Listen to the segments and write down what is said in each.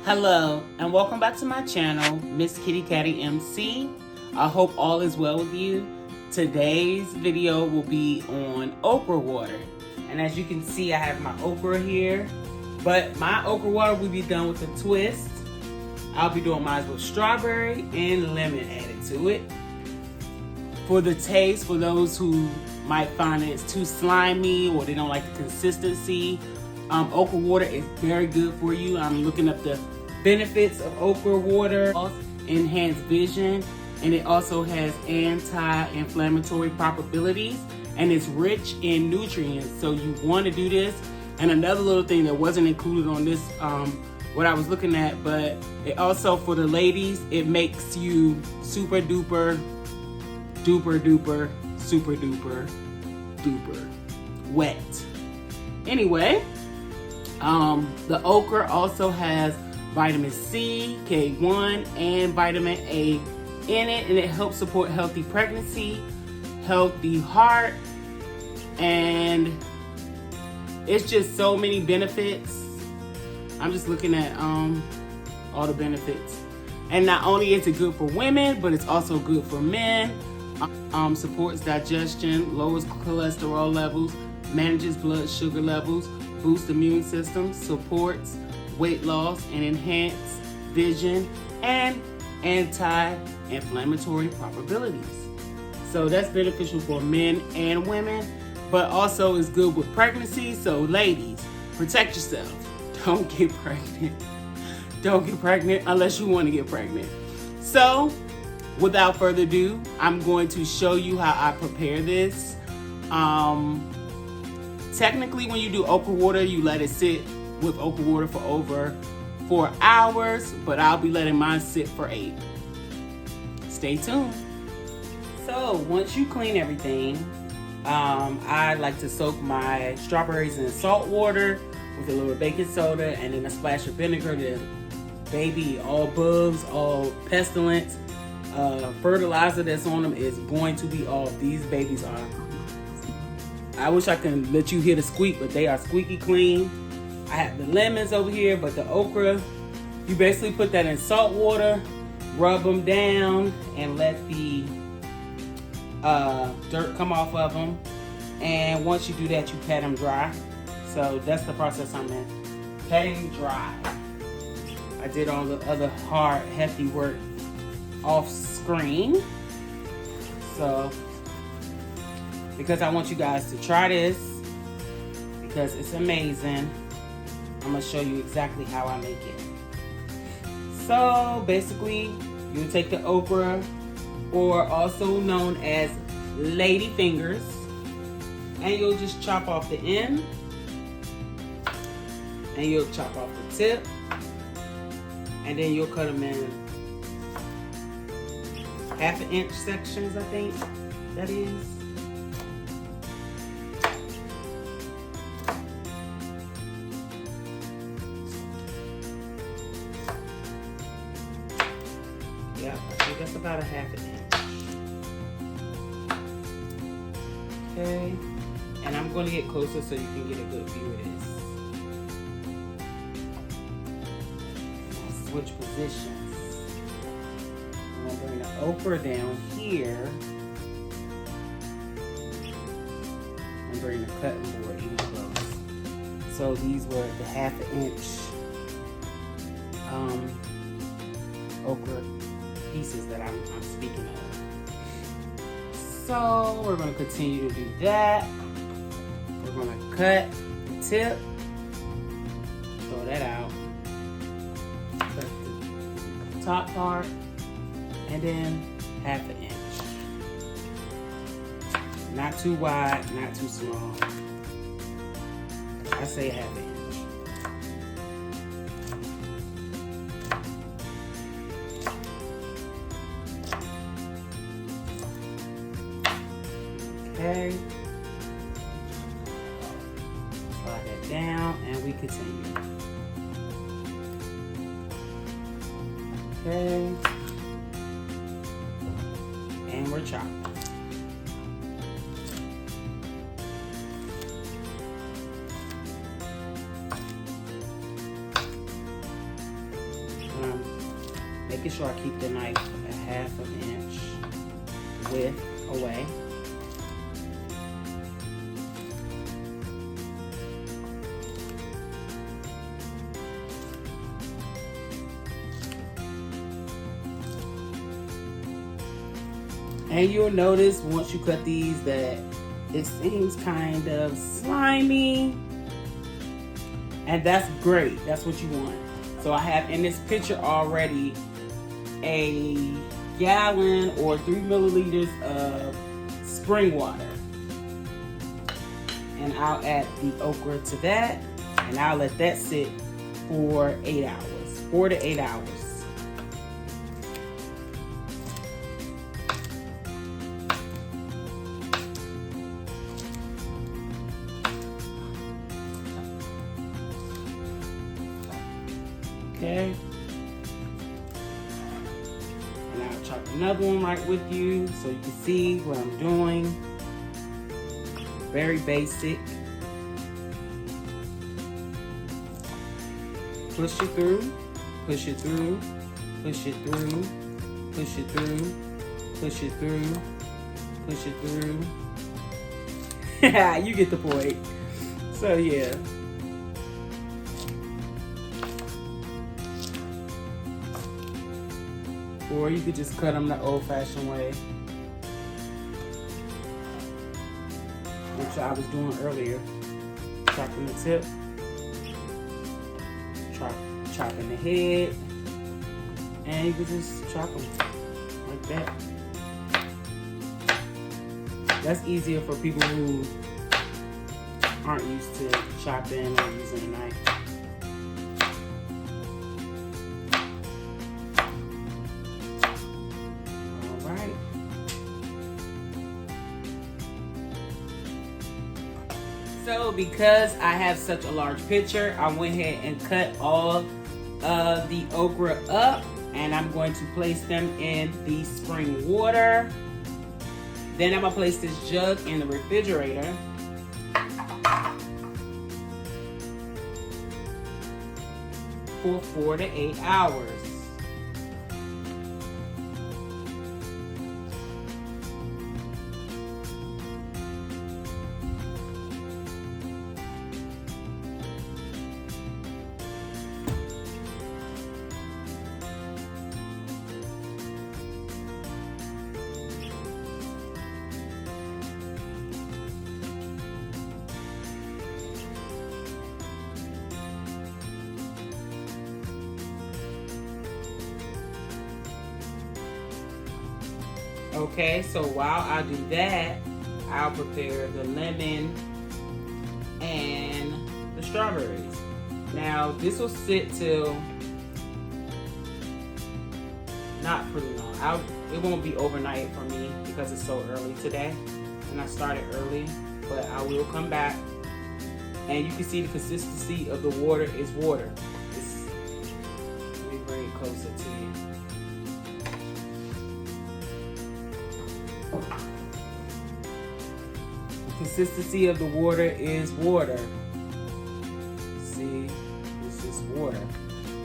Hello and welcome back to my channel, Miss Kitty Catty MC. I hope all is well with you. Today's video will be on okra water. And as you can see, I have my okra here. But my okra water will be done with a twist. I'll be doing mine with strawberry and lemon added to it. For the taste, for those who might find it's too slimy or they don't like the consistency, okra water is very good for you. I'm looking up the benefits of okra water. Enhanced vision, and it also has anti-inflammatory properties, and it's rich in nutrients, so you want to do this. And another little thing that wasn't included on this, what I was looking at, but it also, for the ladies, it makes you super duper super duper wet. Anyway, the okra also has vitamin C, K1, and vitamin A in it, and it helps support healthy pregnancy, healthy heart, and it's just so many benefits. I'm just looking at all the benefits. And not only is it good for women, but it's also good for men. Supports digestion, lowers cholesterol levels, manages blood sugar levels, boosts immune system, supports weight loss, and enhance vision, and anti-inflammatory properties. So that's beneficial for men and women, but also is good with pregnancy. So ladies, protect yourself. Don't get pregnant. Don't get pregnant unless you want to get pregnant. So without further ado, I'm going to show you how I prepare this. Technically, when you do okra water, you let it sit with okra water for over 4 hours, but I'll be letting mine sit for 8. Stay tuned. So once you clean everything, I like to soak my strawberries in salt water with a little baking soda and then a splash of vinegar to baby all bugs, all pestilence. Fertilizer that's on them is going to be off. These babies are, I wish I could let you hear the squeak, but they are squeaky clean. I have the lemons over here, but the okra, you basically put that in salt water, rub them down, and let the dirt come off of them. And once you do that, you pat them dry. So that's the process I'm in. Patting dry. I did all the other hard, hefty work off screen. So, because I want you guys to try this, because it's amazing, I'm gonna show you exactly how I make it. So basically, you take the okra, or also known as lady fingers, and you'll just chop off the end, and you'll chop off the tip, and then you'll cut them in 1/2 inch sections, I think that is. Yeah, I think that's about 1/2 inch. Okay, and I'm going to get closer so you can get a good view of this. I'll switch positions. I'm going to bring the okra down here and bring the cutting board even close. So these were the 1/2 inch okra pieces that I'm speaking of. So we're going to continue to do that. We're going to cut the tip, throw that out, cut the top part, and then 1/2 inch. Not too wide, not too small. I say 1/2 inch. Okay. Slide that down and we continue. Okay. And we're chopping. making sure I keep the knife a half an inch width away. And you'll notice once you cut these that it seems kind of slimy. And that's great. That's what you want. So I have in this picture already a gallon or 3 milliliters of spring water. And I'll add the okra to that. And I'll let that sit for 8 hours. 4 to 8 hours. Okay, and I'll chop another one right with you so you can see what I'm doing. Very basic. Push it through, push it through, push it through, push it through, push it through, push it through. You get the point. So yeah. Or you could just cut them the old-fashioned way, which I was doing earlier. Chopping the tip, chopping the head, and you could just chop them like that. That's easier for people who aren't used to chopping or using a knife. So because I have such a large picture, I went ahead and cut all of the okra up, and I'm going to place them in the spring water. Then I'm gonna place this jug in the refrigerator. For 4 to 8 hours. Okay, so while I do that, I'll prepare the lemon and the strawberries. Now, this will sit till not pretty long. It won't be overnight for me because it's so early today, and I started early, but I will come back, and you can see the consistency of the water is water. Let me bring it closer to you. The consistency of the water is water. See, it's just water.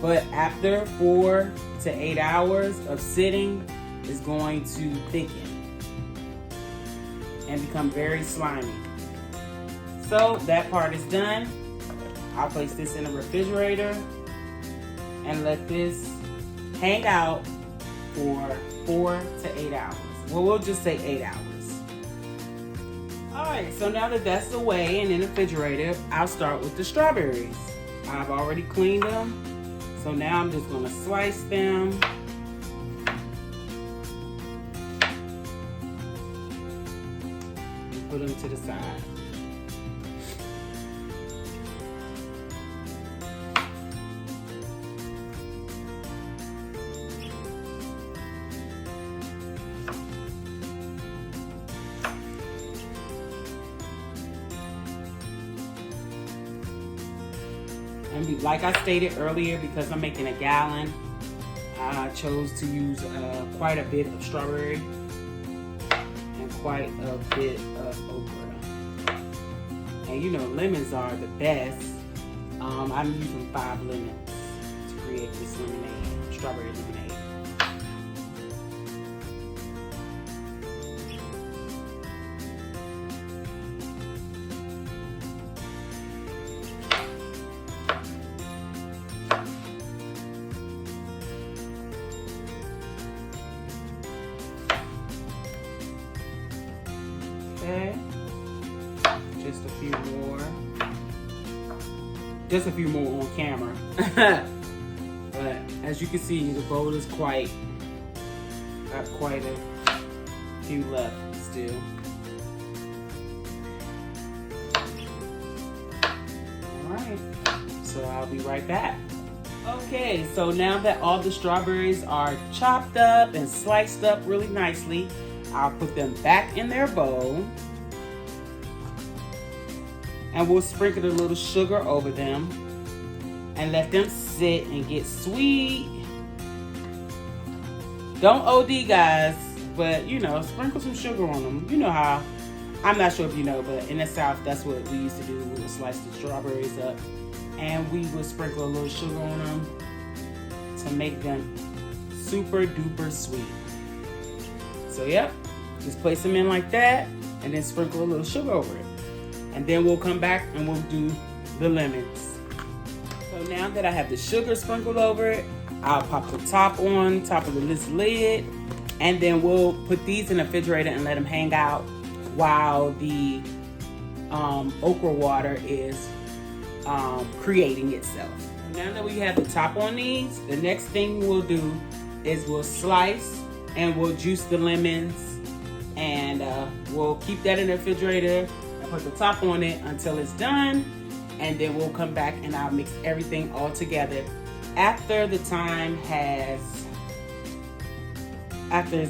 But after 4 to 8 hours of sitting, it's going to thicken and become very slimy. So that part is done. I'll place this in the refrigerator and let this hang out for 4 to 8 hours. Well, we'll just say 8 hours. Alright, so now that that's away and in the refrigerator, I'll start with the strawberries. I've already cleaned them, so now I'm just going to slice them. And put them to the side. And like I stated earlier, because I'm making a gallon, I chose to use quite a bit of strawberry and quite a bit of okra. And you know, lemons are the best. I'm using 5 lemons to create this lemonade, strawberry lemonade. just a few more on camera. But as you can see, the bowl is got quite a few left still. Alright, so I'll be right back. Okay, so now that all the strawberries are chopped up and sliced up really nicely, I'll put them back in their bowl. And we'll sprinkle a little sugar over them and let them sit and get sweet. Don't OD, guys, but you know, sprinkle some sugar on them. You know how, I'm not sure if you know, but in the South, that's what we used to do. We would slice the strawberries up and we would sprinkle a little sugar on them to make them super duper sweet. So yep, just place them in like that and then sprinkle a little sugar over it. And then we'll come back and we'll do the lemons. So now that I have the sugar sprinkled over it, I'll pop the top of this lid, and then we'll put these in the refrigerator and let them hang out while the okra water is creating itself. Now that we have the top on these, the next thing we'll do is we'll slice and we'll juice the lemons, and we'll keep that in the refrigerator and put the top on it until it's done, and then we'll come back and I'll mix everything all together after it's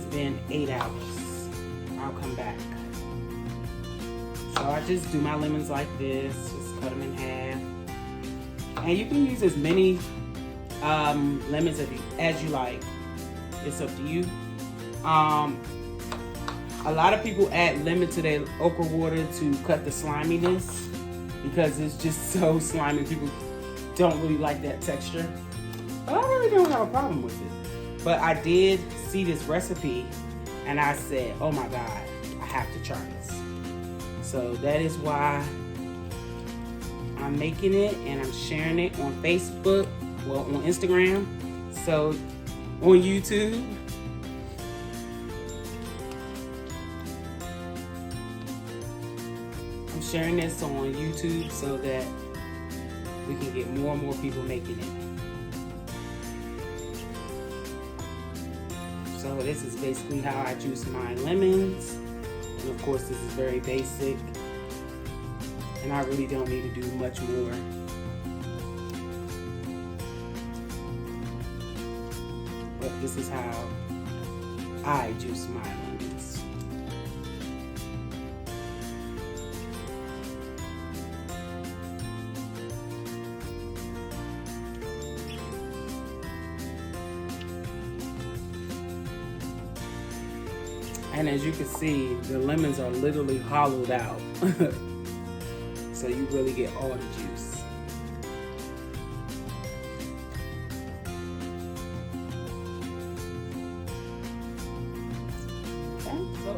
been 8 hours. I'll come back. So I just do my lemons like this, just cut them in half. And you can use as many lemons as you like. It's up to you. A lot of people add lemon to their okra water to cut the sliminess because it's just so slimy. People don't really like that texture. But I really don't have a problem with it. But I did see this recipe and I said, oh my God, I have to try this. So that is why I'm making it, and I'm sharing it on Facebook, well, on Instagram, so on YouTube. I'm sharing this on YouTube so that we can get more and more people making it. So this is basically how I juice my lemons. And of course, this is very basic. And I really don't need to do much more. But this is how I juice my lemons. And as you can see, the lemons are literally hollowed out. So you really get all the juice.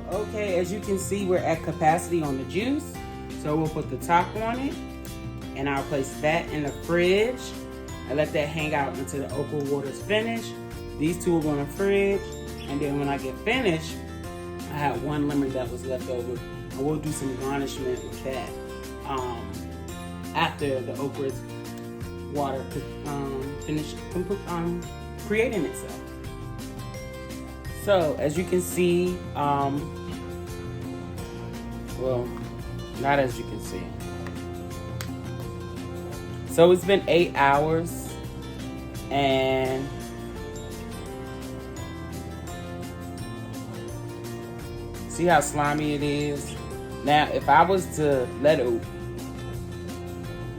Okay, as you can see, we're at capacity on the juice. So we'll put the top on it, and I'll place that in the fridge and let that hang out until the okra water is finished. These two will go in the fridge, and then when I get finished, I have one lemon that was left over, and we'll do some garnishment with that after the okra water could finish creating itself. So as you can see, well, not as you can see. So it's been 8 hours, and see how slimy it is? Now, if I was to let it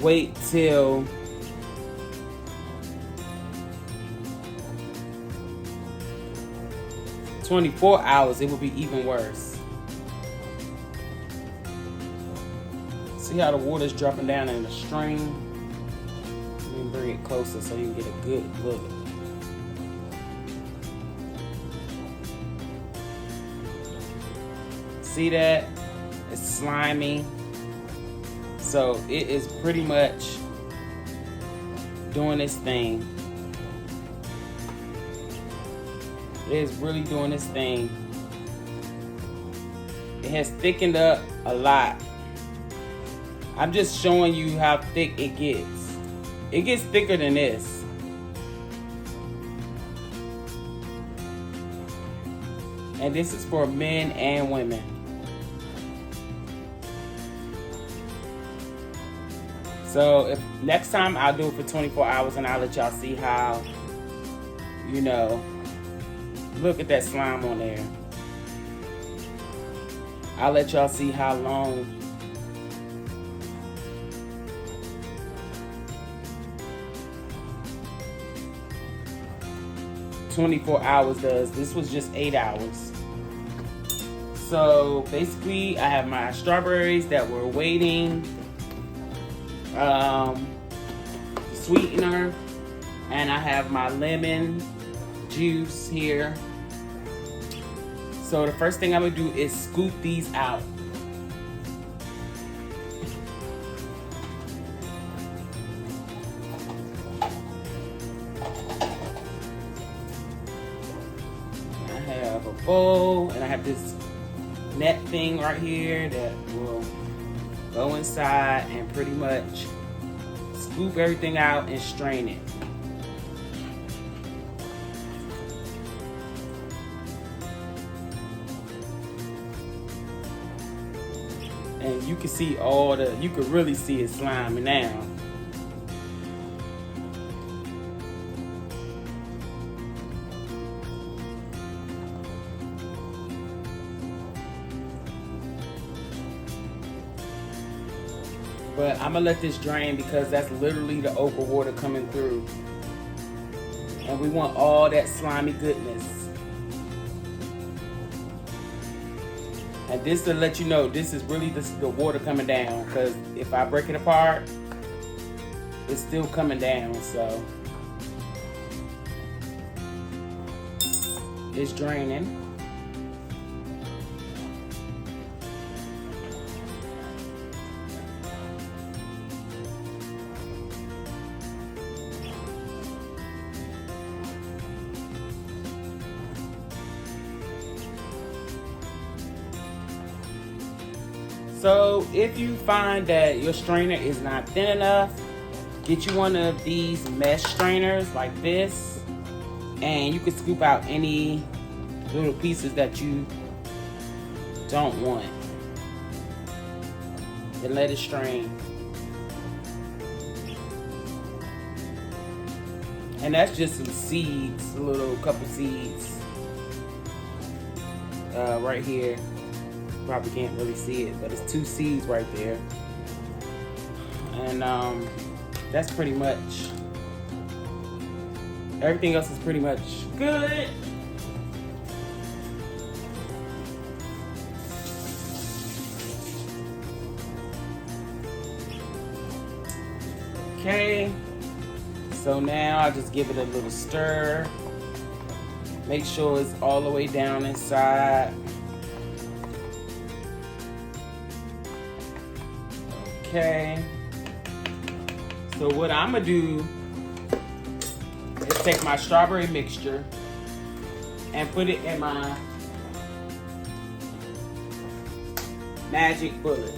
wait till "24 hours, it would be even worse. See how the water's dropping down in the stream? Let me bring it closer so you can get a good look. See that? It's slimy. So it is pretty much doing its thing. It is really doing its thing. It has thickened up a lot. I'm just showing you how thick it gets. It gets thicker than this. And this is for men and women. So if next time I'll do it for 24 hours and I'll let y'all see how, you know, look at that slime on there. I'll let y'all see how long. "24 hours does." This was just 8 hours. So basically I have my strawberries that were waiting, sweetener, and I have my lemon juice here. So the first thing I'm gonna do is scoop these out. I have a bowl and I have this net thing right here that will go inside and pretty much scoop everything out and strain it. And you can see you can really see it sliming now. But I'm gonna let this drain because that's literally the okra water coming through. And we want all that slimy goodness. And this to let you know, this is really the water coming down, because if I break it apart, it's still coming down, so. It's draining. So if you find that your strainer is not thin enough, get you one of these mesh strainers like this, and you can scoop out any little pieces that you don't want and let it strain. And that's just some seeds, a little couple seeds right here. Probably can't really see it, but it's 2 seeds right there. And that's pretty much, everything else is pretty much good. Okay, so now I just give it a little stir. Make sure it's all the way down inside. Okay, so what I'm gonna do is take my strawberry mixture and put it in my magic bullet.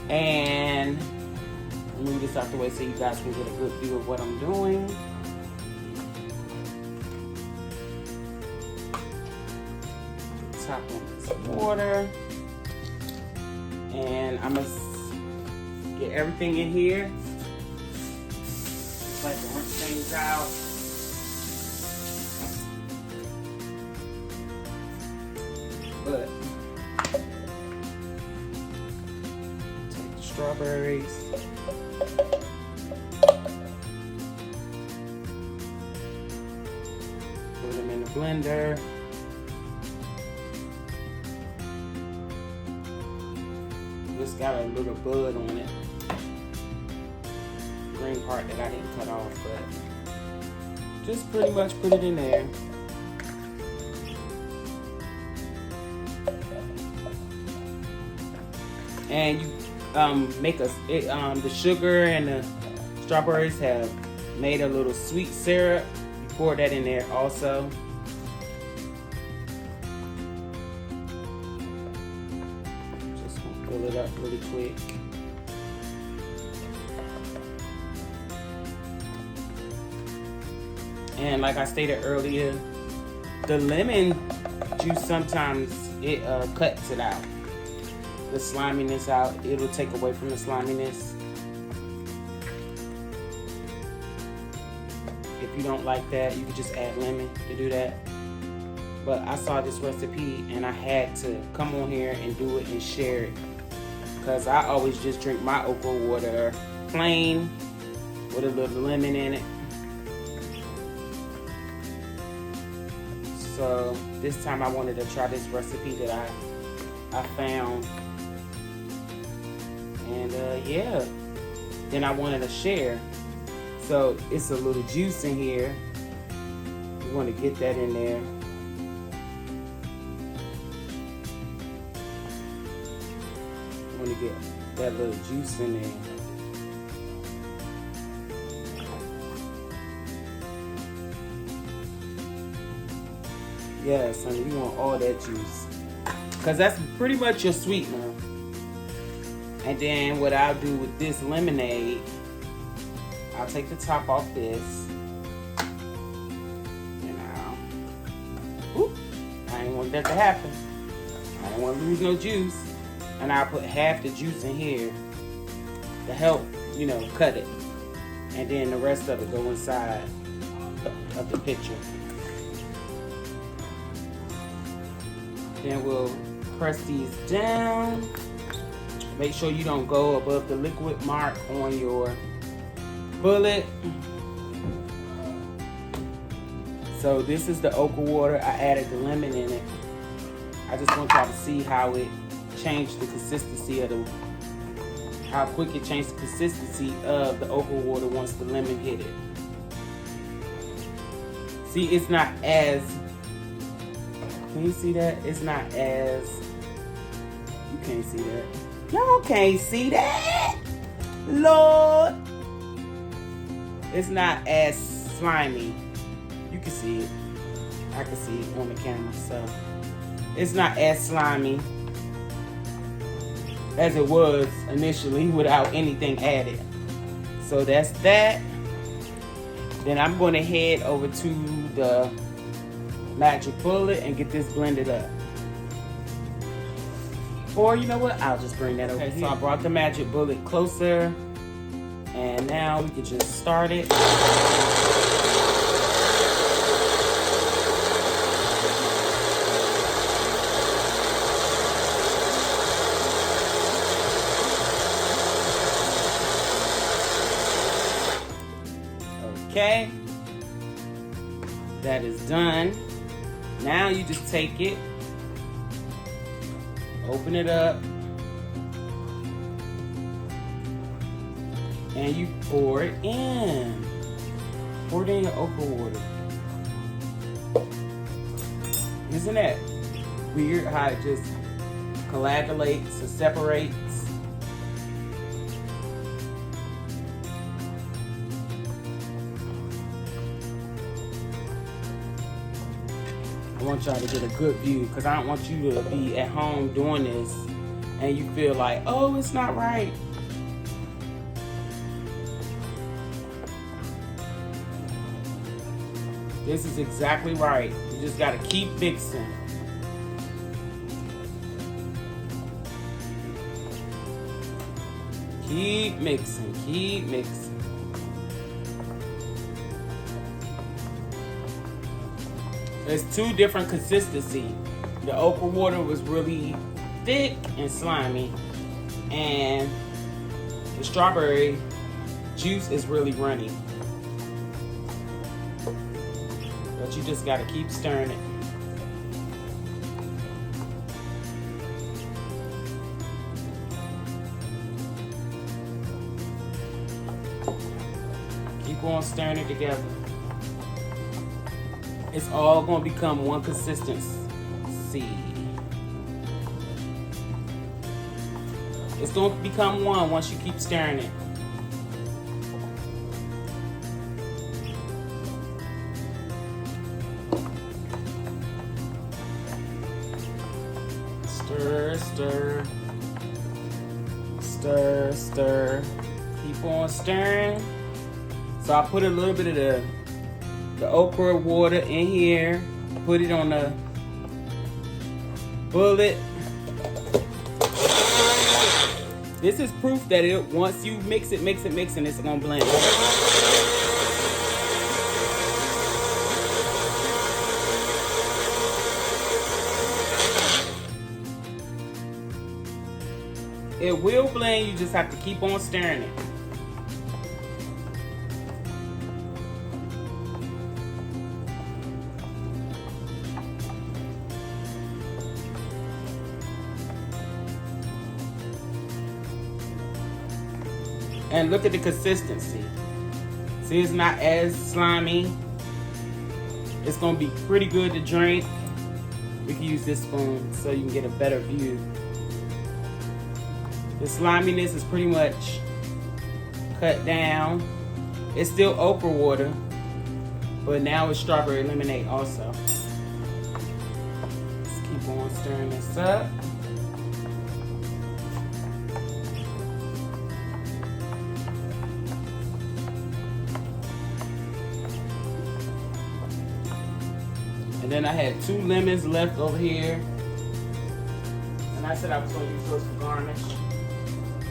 And move this out the way so you guys can get a good view of what I'm doing. Top on this water. And I'm gonna get everything in here. Just like to rinse things out. But take the strawberries. Put them in the blender. It's got a little bud on it. Green part that I didn't cut off, but just pretty much put it in there. And you make the sugar and the strawberries have made a little sweet syrup. You pour that in there also. Fill it up really quick. And like I stated earlier, the lemon juice sometimes it cuts it out, the sliminess out. It'll take away from the sliminess. If you don't like that, you could just add lemon to do that. But I saw this recipe and I had to come on here and do it and share it, because I always just drink my okra water plain with a little lemon in it. So this time I wanted to try this recipe that I found, and yeah, then I wanted to share. So it's a little juice in here. You want to get that in there. You want to get that little juice in there. Yes, honey, you want all that juice, because that's pretty much your sweetener. And then what I'll do with this lemonade, I'll take the top off this, and I ain't want that to happen. I don't want to lose no juice, and I'll put half the juice in here to help, you know, cut it, and then the rest of it go inside of the pitcher. Then we'll press these down. Make sure you don't go above the liquid mark on your bullet. So this is the okra water. I added the lemon in it. I just want y'all to see how it changed the consistency of how quick it changed the consistency of the okra water once the lemon hit it. See, it's not as, can you see that? It's not as, you can't see that. Y'all can't see that, Lord. It's not as slimy. You can see it. I can see it on the camera. So it's not as slimy as it was initially without anything added. So that's that. Then I'm going to head over to the magic bullet and get this blended up. Or you know what? I'll just bring that over here. So I brought the magic bullet closer, and now we can just start it. Okay, that is done. Now you just take it, open it up, and you pour it in. Pour it in your okra water. Isn't that weird how it just coagulates and separates? I want y'all to get a good view, because I don't want you to be at home doing this and you feel like, oh, it's not right. This is exactly right. You just gotta keep mixing. Keep mixing, keep mixing. There's two different consistency. The okra water was really thick and slimy, and the strawberry juice is really runny. But you just gotta keep stirring it. Keep on stirring it together. It's all gonna become one consistency. It's gonna become one once you keep stirring it. Stir, stir, stir, stir. Keep on stirring. So I put a little bit of the the okra water in here. Put it on the bullet. This is proof that once you mix it, and it's gonna blend. It will blend, you just have to keep on stirring it. And look at the consistency. See, it's not as slimy. It's gonna be pretty good to drink. We can use this spoon so you can get a better view. The sliminess is pretty much cut down. It's still okra water, but now it's strawberry lemonade also. Let's keep on stirring this up. And then I had 2 lemons left over here. And I said I was going to use those for garnish.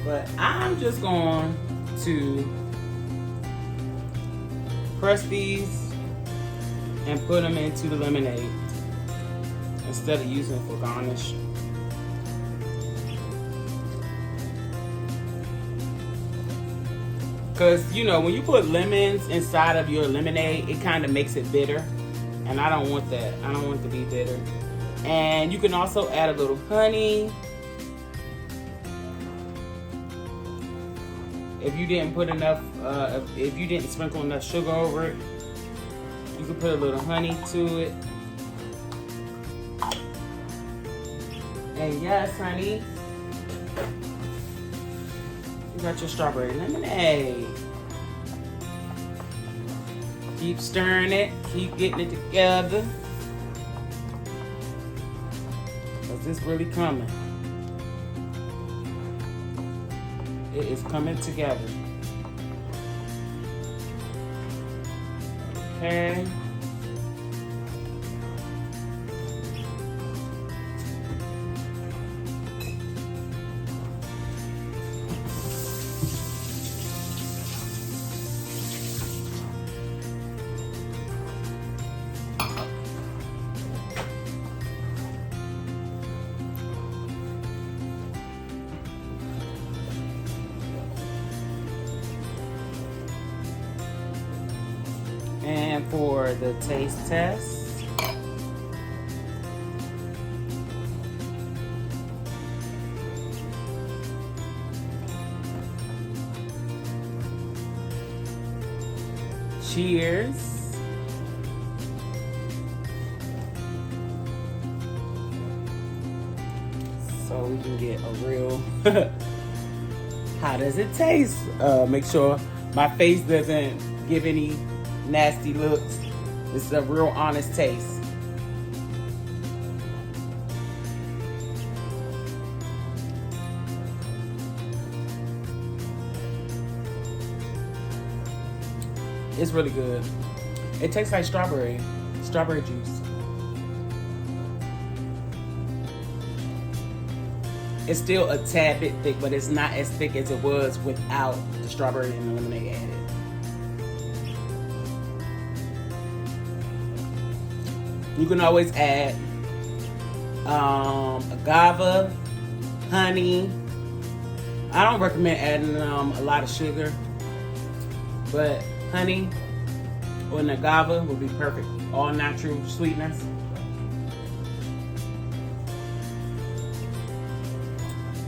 But I'm just going to press these and put them into the lemonade instead of using it for garnish. Because, you know, when you put lemons inside of your lemonade, it kind of makes it bitter. And I don't want that. I don't want it to be bitter. And you can also add a little honey. If you didn't put enough, if you didn't sprinkle enough sugar over it, you can put a little honey to it. And yes, honey, you got your strawberry lemonade. Keep stirring it, keep getting it together. Because it's really coming. It is coming together. Okay. And for the taste test, cheers. So we can get a real, how does it taste? Make sure my face doesn't give any nasty looks. This is a real honest taste. It's really good. It tastes like strawberry juice. It's still a tad bit thick, but it's not as thick as it was without the strawberry and the lemonade added. You can always add agave, honey. I don't recommend adding a lot of sugar, but honey or an agave would be perfect. All natural sweetness.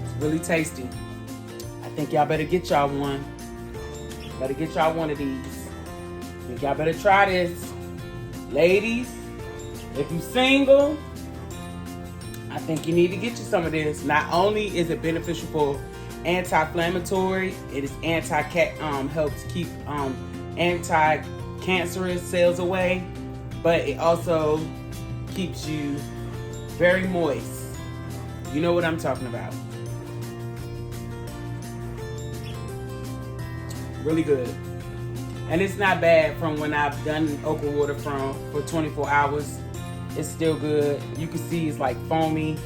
It's really tasty. I think y'all better get y'all one. Better get y'all one of these. I think y'all better try this. Ladies, if you're single, I think you need to get you some of this. Not only is it beneficial for anti-inflammatory, it is helps keep anti-cancerous cells away, but it also keeps you very moist. You know what I'm talking about. Really good. And it's not bad from when I've done okra water for 24 hours. It's still good. You can see it's like foamy.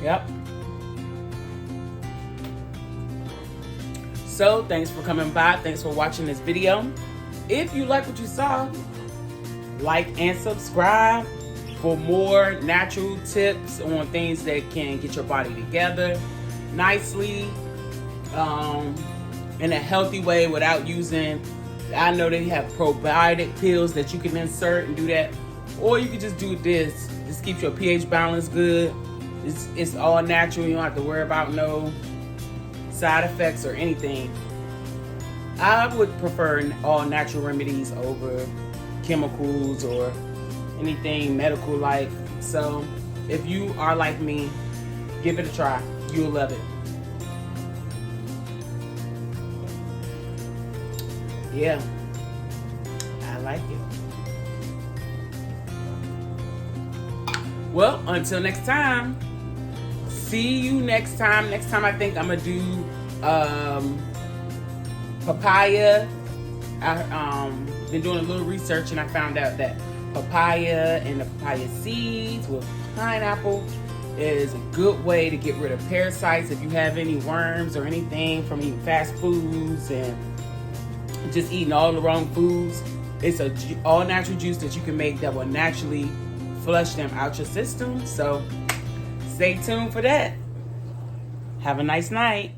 Yep. So thanks for coming by. Thanks for watching this video. If you like what you saw, like and subscribe for more natural tips on things that can get your body together nicely, in a healthy way without using, I know they have probiotic pills that you can insert and do that, or you can just do this. This keeps your pH balance good. It's all natural. You don't have to worry about no side effects or anything. I would prefer all natural remedies over chemicals or anything medical like. So if you are like me, give it a try. You'll love it. Yeah, I like it. Well, until next time, see you next time. Next time I think I'm gonna do papaya. I've been doing a little research and I found out that papaya and the papaya seeds with pineapple is a good way to get rid of parasites. If you have any worms or anything from eating fast foods and just eating all the wrong foods, it's a all natural juice that you can make that will naturally flush them out your system. So stay tuned for that. Have a nice night.